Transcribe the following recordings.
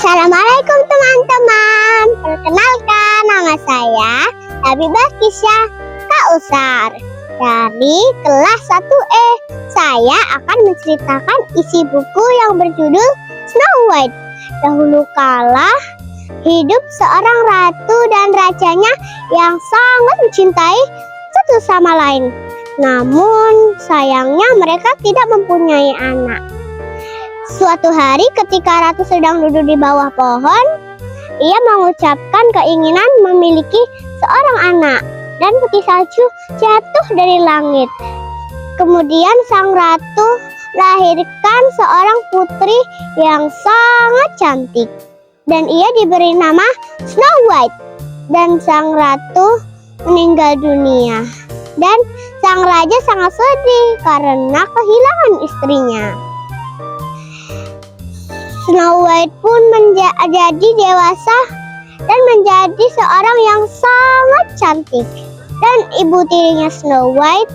Assalamualaikum teman-teman. Perkenalkan, nama saya Habibah Kisya Kausar dari kelas 1E. Saya akan menceritakan isi buku yang berjudul Snow White. Dahulu kala hidup seorang ratu dan rajanya yang sangat mencintai satu sama lain. Namun sayangnya mereka tidak mempunyai anak. Suatu hari ketika ratu sedang duduk di bawah pohon, ia mengucapkan keinginan memiliki seorang anak, dan putih salju jatuh dari langit. Kemudian sang ratu melahirkan seorang putri yang sangat cantik, dan ia diberi nama Snow White. Dan sang ratu meninggal dunia, dan sang raja sangat sedih karena kehilangan istrinya. Snow White pun menjadi dewasa dan menjadi seorang yang sangat cantik. Dan ibu tirinya Snow White,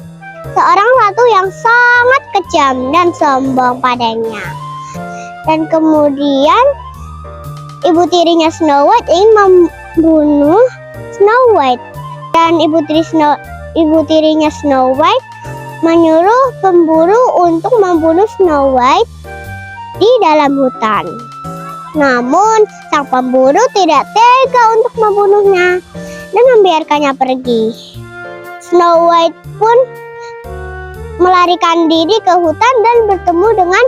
seorang ratu yang sangat kejam dan sombong padanya. Dan kemudian ibu tirinya Snow White ingin membunuh Snow White. Dan ibu tirinya Snow White menyuruh pemburu untuk membunuh Snow White di dalam hutan. Namun sang pemburu tidak tega untuk membunuhnya dan membiarkannya pergi. Snow White pun melarikan diri ke hutan dan bertemu dengan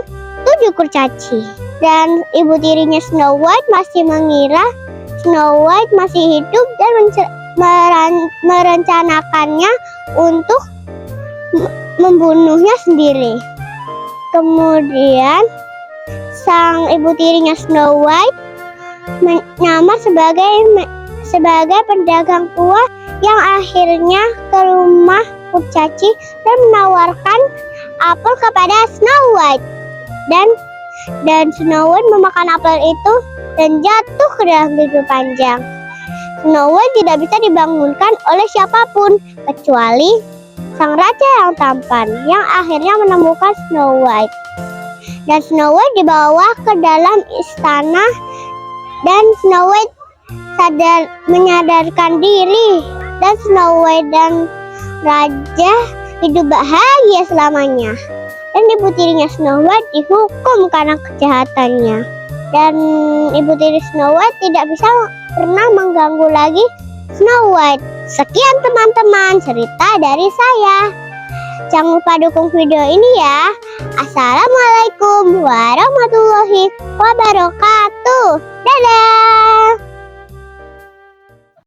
7 kurcaci. Dan ibu tirinya Snow White masih mengira Snow White masih hidup dan merencanakannya untuk membunuhnya sendiri. Kemudian sang ibu tirinya Snow White menyamar sebagai pedagang tua yang akhirnya ke rumah kurcaci dan menawarkan apel kepada Snow White. Dan Snow White memakan apel itu dan jatuh ke dalam tidur panjang. Snow White tidak bisa dibangunkan oleh siapapun kecuali sang raja yang tampan yang akhirnya menemukan Snow White. Dan Snow White dibawa ke dalam istana, dan Snow White menyadarkan diri, dan Snow White dan raja hidup bahagia selamanya. Dan ibu tirinya Snow White dihukum karena kejahatannya. Dan ibu tiri Snow White tidak bisa pernah mengganggu lagi Snow White. Sekian teman-teman cerita dari saya. Jangan lupa dukung video ini ya. Assalamualaikum warahmatullahi wabarakatuh. Dadah.